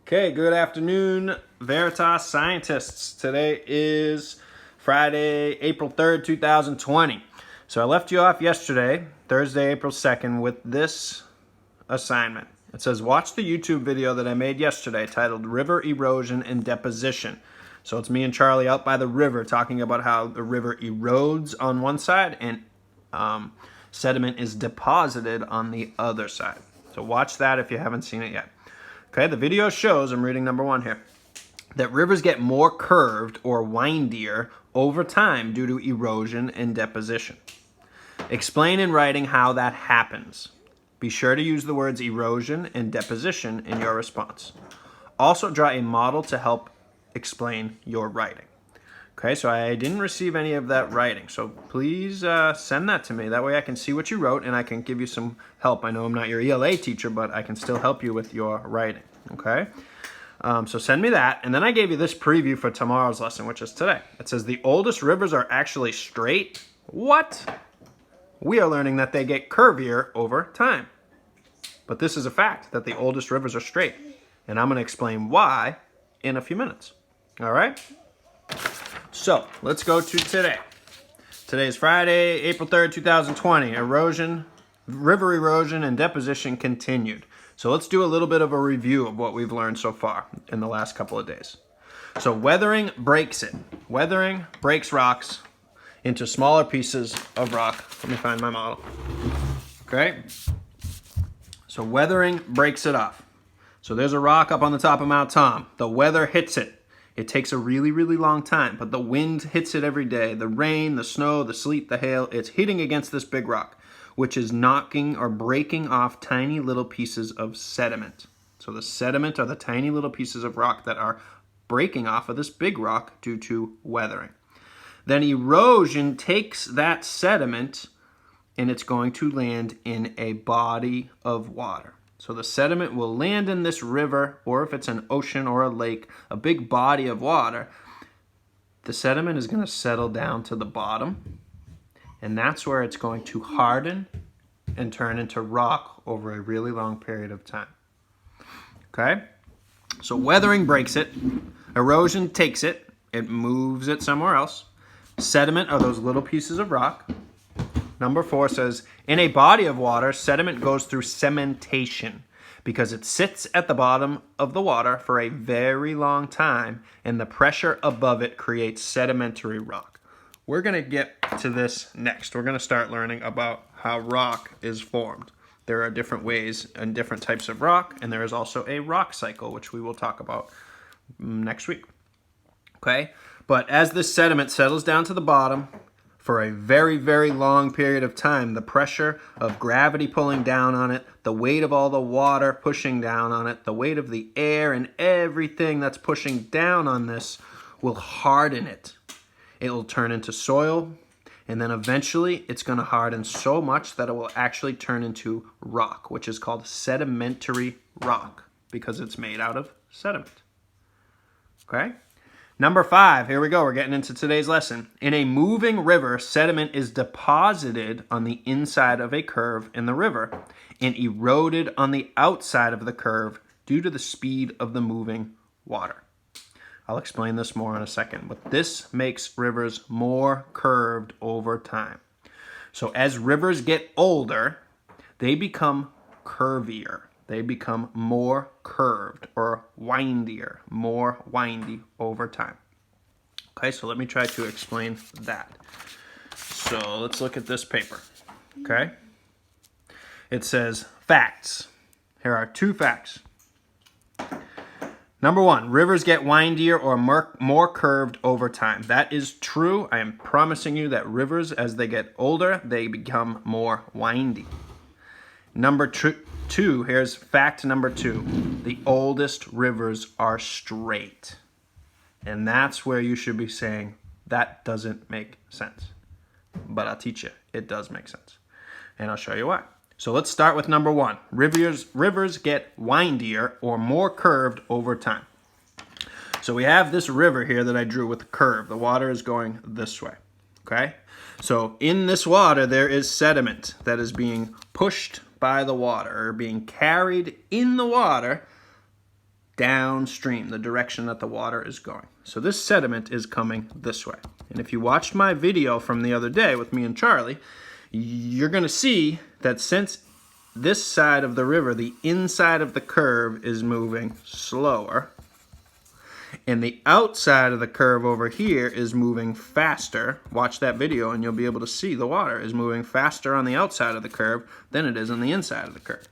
Okay, good afternoon, Veritas scientists. Today is Friday, April 3rd, 2020. So I left you off yesterday, Thursday, April 2nd, with this assignment. It says, watch the YouTube video that I made yesterday titled River Erosion and Deposition. So it's me and Charlie out by the river talking about how the river erodes on one side and sediment is deposited on the other side. So watch that if you haven't seen it yet. Okay, the video shows, I'm reading number 1 here, that rivers get more curved or windier over time due to erosion and deposition. Explain in writing how that happens. Be sure to use the words erosion and deposition in your response. Also draw a model to help explain your writing. Okay, so I didn't receive any of that writing, so please send that to me. That way I can see what you wrote and I can give you some help. I know I'm not your ELA teacher, but I can still help you with your writing, okay? So send me that, and then I gave you this preview for tomorrow's lesson, which is today. It says the oldest rivers are actually straight. What? We are learning that they get curvier over time. But this is a fact, that the oldest rivers are straight, and I'm going to explain why in a few minutes, all right? So, let's go to today. Today is Friday, April 3rd, 2020. River erosion and deposition continued. So let's do a little bit of a review of what we've learned so far in the last couple of days. So weathering breaks it. Weathering breaks rocks into smaller pieces of rock. Let me find my model. Okay? So weathering breaks it off. So there's a rock up on the top of Mount Tom. The weather hits it. It takes a really, really long time, but the wind hits it every day. The rain, the snow, the sleet, the hail, it's hitting against this big rock, which is knocking or breaking off tiny little pieces of sediment. So the sediment are the tiny little pieces of rock that are breaking off of this big rock due to weathering. Then erosion takes that sediment and it's going to land in a body of water. So the sediment will land in this river, or if it's an ocean or a lake, a big body of water, the sediment is going to settle down to the bottom, and that's where it's going to harden and turn into rock over a really long period of time. Okay? So weathering breaks it, erosion takes it, it moves it somewhere else. Sediment are those little pieces of rock. Number 4 says, in a body of water, sediment goes through cementation because it sits at the bottom of the water for a very long time, and the pressure above it creates sedimentary rock. We're going to get to this next. We're going to start learning about how rock is formed. There are different ways and different types of rock, and there is also a rock cycle, which we will talk about next week. Okay? But as this sediment settles down to the bottom, for a very, very long period of time, the pressure of gravity pulling down on it, the weight of all the water pushing down on it, the weight of the air and everything that's pushing down on this will harden it. It will turn into soil, and then eventually it's going to harden so much that it will actually turn into rock, which is called sedimentary rock because it's made out of sediment. Okay? Number 5, here we go. We're getting into today's lesson. In a moving river, sediment is deposited on the inside of a curve in the river and eroded on the outside of the curve due to the speed of the moving water. I'll explain this more in a second, but this makes rivers more curved over time. So as rivers get older, they become curvier. They become more curved or windier, more windy over time. Okay, so let me try to explain that. So let's look at this paper, okay? It says facts. Here are 2 facts. Number 1, rivers get windier or more curved over time. That is true. I am promising you that rivers, as they get older, they become more windy. Number 2, here's fact number 2. The oldest rivers are straight. And that's where you should be saying, that doesn't make sense. But I'll teach you, it does make sense. And I'll show you why. So let's start with number 1. Rivers get windier or more curved over time. So we have this river here that I drew with a curve. The water is going this way, okay? So in this water, there is sediment that is being pushed by the water, or being carried in the water downstream, the direction that the water is going. So this sediment is coming this way. And if you watched my video from the other day with me and Charlie, you're going to see that since this side of the river, the inside of the curve is moving slower, and the outside of the curve over here is moving faster. Watch that video and you'll be able to see the water is moving faster on the outside of the curve than it is on the inside of the curve.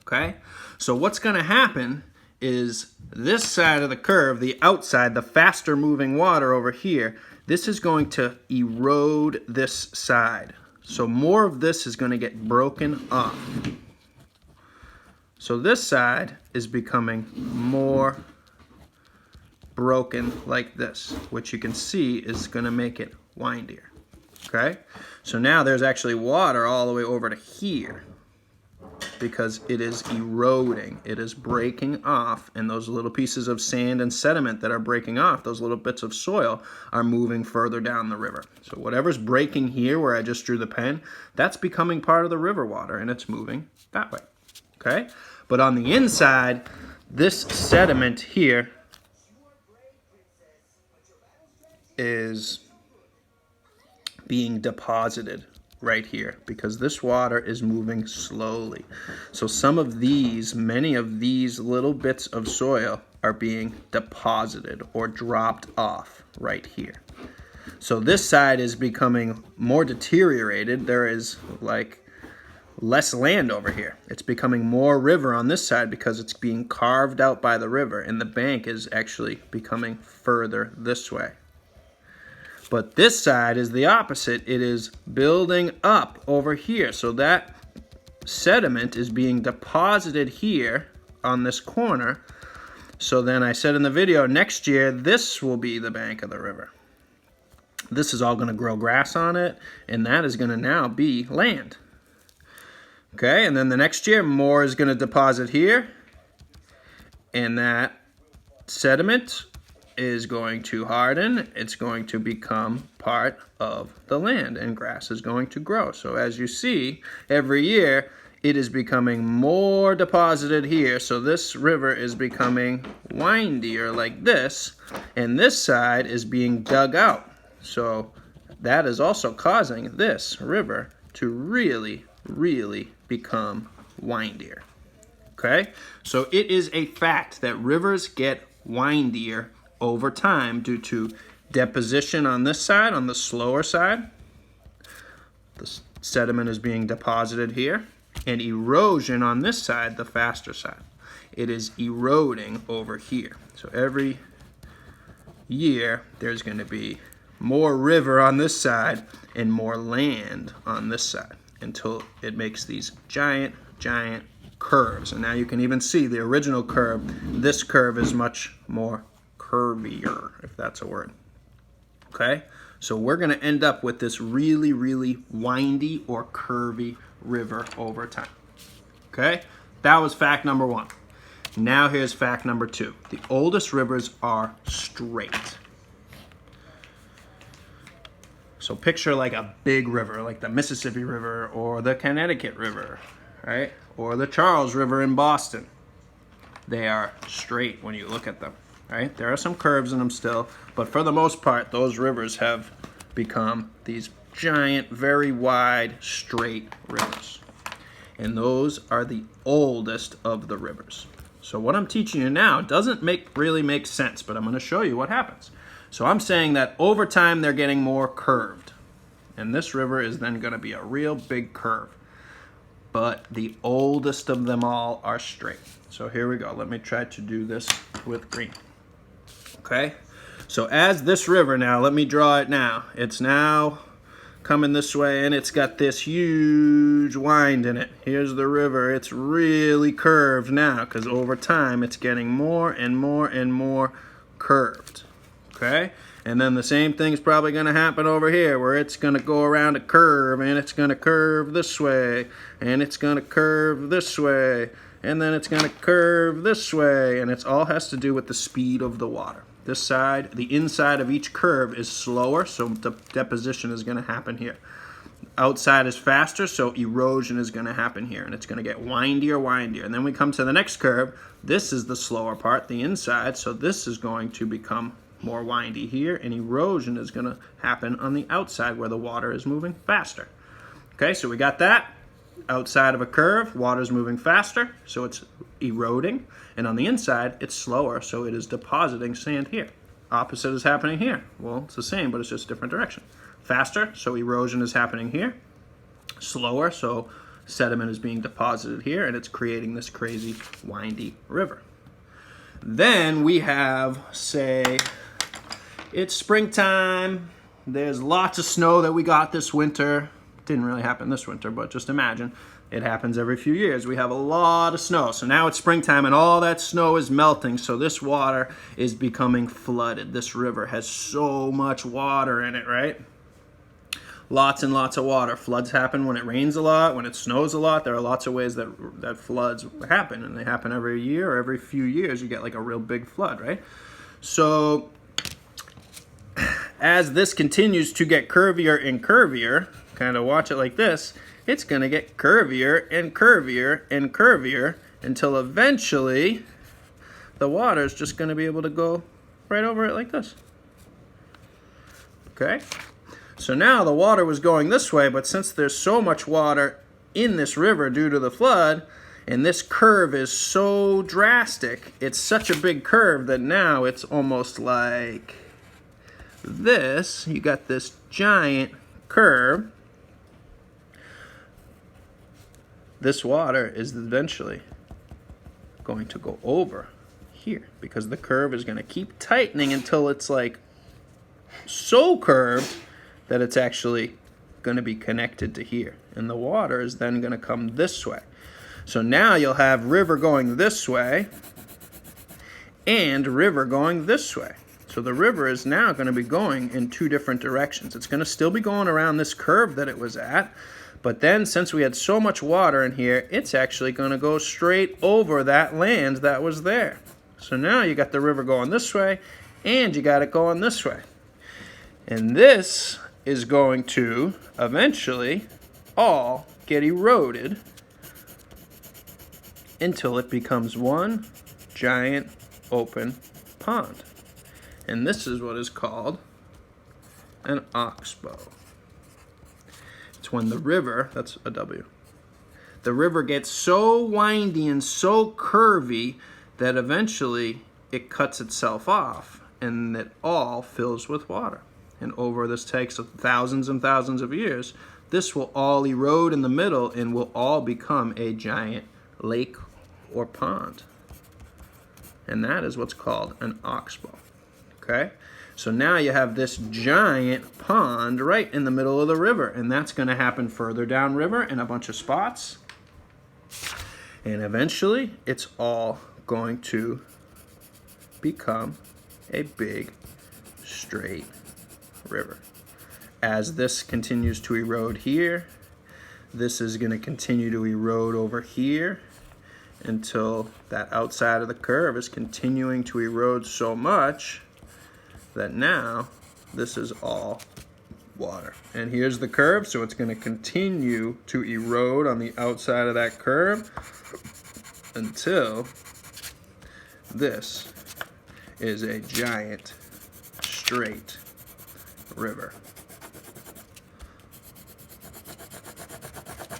Okay? So what's going to happen is this side of the curve, the outside, the faster moving water over here, this is going to erode this side. So more of this is going to get broken off. So this side is becoming more broken like this, which you can see is going to make it windier. Okay? So now there's actually water all the way over to here because it is eroding. It is breaking off, and those little pieces of sand and sediment that are breaking off, those little bits of soil, are moving further down the river. So whatever's breaking here where I just drew the pen, that's becoming part of the river water, and it's moving that way. Okay? But on the inside, this sediment here is being deposited right here because this water is moving slowly. So some of these, many of these little bits of soil are being deposited or dropped off right here. So this side is becoming more deteriorated. There is like less land over here. It's becoming more river on this side because it's being carved out by the river, and the bank is actually becoming further this way. But this side is the opposite. It is building up over here. So that sediment is being deposited here on this corner. So then I said in the video, next year, this will be the bank of the river. This is all going to grow grass on it, and that is going to now be land. Okay, and then the next year, more is going to deposit here, and that sediment is going to harden. It's going to become part of the land, and grass is going to grow. So as you see, every year it is becoming more deposited here. So this river is becoming windier like this, and this side is being dug out. So that is also causing this river to really, really become windier. Okay? So it is a fact that rivers get windier over time due to deposition on this side, on the slower side. The sediment is being deposited here, and erosion on this side, the faster side. It is eroding over here. So every year there's going to be more river on this side and more land on this side until it makes these giant, giant curves. And now you can even see the original curve. This curve is much more curvier, if that's a word. Okay? So we're going to end up with this really, really windy or curvy river over time. Okay? That was fact number one. Now here's fact number two. The oldest rivers are straight. So picture like a big river, like the Mississippi River or the Connecticut River, right? Or the Charles River in Boston. They are straight when you look at them. Right? There are some curves in them still, but for the most part, those rivers have become these giant, very wide, straight rivers. And those are the oldest of the rivers. So what I'm teaching you now doesn't really make sense, but I'm going to show you what happens. So I'm saying that over time, they're getting more curved. And this river is then going to be a real big curve. But the oldest of them all are straight. So here we go. Let me try to do this with green. Okay, so as this river now, let me draw it now. It's now coming this way, and it's got this huge wind in it. Here's the river. It's really curved now because over time it's getting more and more and more curved. Okay, and then the same thing's probably going to happen over here where it's going to go around a curve, and it's going to curve this way, and it's going to curve this way, and then it's going to curve this way, and it all has to do with the speed of the water. This side, the inside of each curve is slower, so the deposition is going to happen here. outside is faster, so erosion is going to happen here, and it's going to get windier, windier. And then we come to the next curve. This is the slower part, the inside, so this is going to become more windy here, and erosion is going to happen on the outside where the water is moving faster. Okay, so we got that. Outside of a curve, water is moving faster, so it's eroding, and on the inside, it's slower, so it is depositing sand here. Opposite is happening here. Well, it's the same, but it's just different direction. Faster, so erosion is happening here. Slower, so sediment is being deposited here, and it's creating this crazy windy river. Then we have, say, it's springtime. There's lots of snow that we got this winter. Didn't really happen this winter, but just imagine it happens every few years. We have a lot of snow. So now it's springtime and all that snow is melting. So this water is becoming flooded. This river has so much water in it, right? Lots and lots of water. Floods happen when it rains a lot, when it snows a lot. There are lots of ways that floods happen, and they happen every year or every few years. You get like a real big flood, right? So as this continues to get curvier and curvier, kind of watch it like this, it's going to get curvier and curvier and curvier until eventually the water is just going to be able to go right over it like this. Okay? So now the water was going this way, but since there's so much water in this river due to the flood, and this curve is so drastic, it's such a big curve that now it's almost like this. You got this giant curve. This water is eventually going to go over here because the curve is going to keep tightening until it's like so curved that it's actually going to be connected to here. And the water is then going to come this way. So now you'll have river going this way and river going this way. So the river is now going to be going in two different directions. It's going to still be going around this curve that it was at, but then since we had so much water in here, it's actually going to go straight over that land that was there. So now you got the river going this way, and you got it going this way. And this is going to eventually all get eroded until it becomes one giant open pond. And this is what is called an oxbow. It's when the river, that's a W, the river gets so windy and so curvy that eventually it cuts itself off and it all fills with water. And over this takes thousands and thousands of years, this will all erode in the middle and will all become a giant lake or pond. And that is what's called an oxbow. Okay? So now you have this giant pond right in the middle of the river, and that's going to happen further downriver in a bunch of spots. And eventually, it's all going to become a big, straight river. As this continues to erode here, this is going to continue to erode over here until that outside of the curve is continuing to erode so much that now this is all water. And here's the curve, so it's going to continue to erode on the outside of that curve until this is a giant straight river.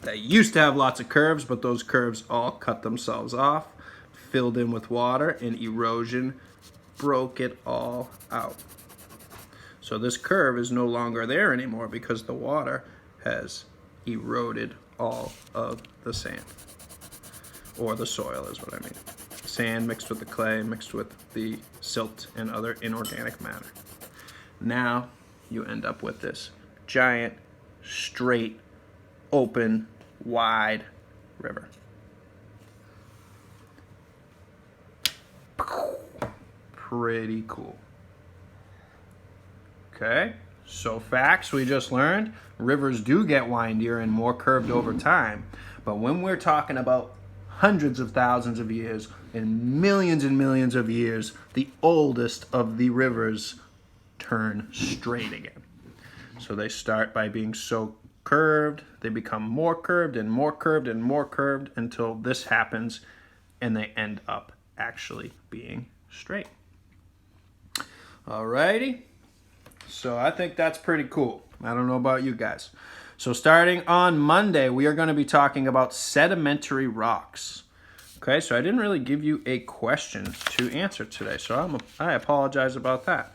They used to have lots of curves, but those curves all cut themselves off, filled in with water, and erosion broke it all out. So this curve is no longer there anymore because the water has eroded all of the sand. Or the soil is what I mean. Sand mixed with the clay, mixed with the silt and other inorganic matter. Now you end up with this giant, straight, open, wide river. Pretty cool. Okay, so facts we just learned, rivers do get windier and more curved over time. But when we're talking about hundreds of thousands of years and millions of years, the oldest of the rivers turn straight again. So they start by being so curved. They become more curved and more curved and more curved until this happens and they end up actually being straight. Alrighty. So I think that's pretty cool. I don't know about you guys. So starting on Monday, we are going to be talking about sedimentary rocks. Okay, so I didn't really give you a question to answer today, so I apologize about that.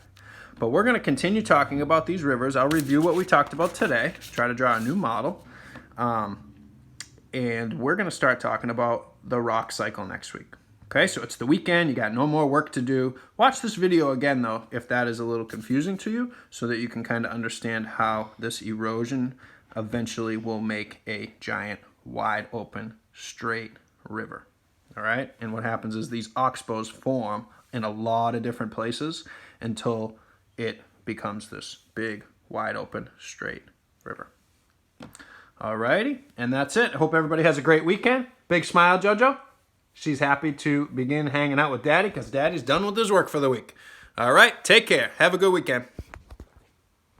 But we're going to continue talking about these rivers. I'll review what we talked about today, try to draw a new model, and we're going to start talking about the rock cycle next week. Okay, so it's the weekend, you got no more work to do. Watch this video again, though, if that is a little confusing to you, so that you can kind of understand how this erosion eventually will make a giant, wide open, straight river. All right, and what happens is these oxbows form in a lot of different places until it becomes this big, wide open, straight river. All righty, and that's it. I hope everybody has a great weekend. Big smile, JoJo. She's happy to begin hanging out with Daddy because Daddy's done with his work for the week. All right, take care. Have a good weekend.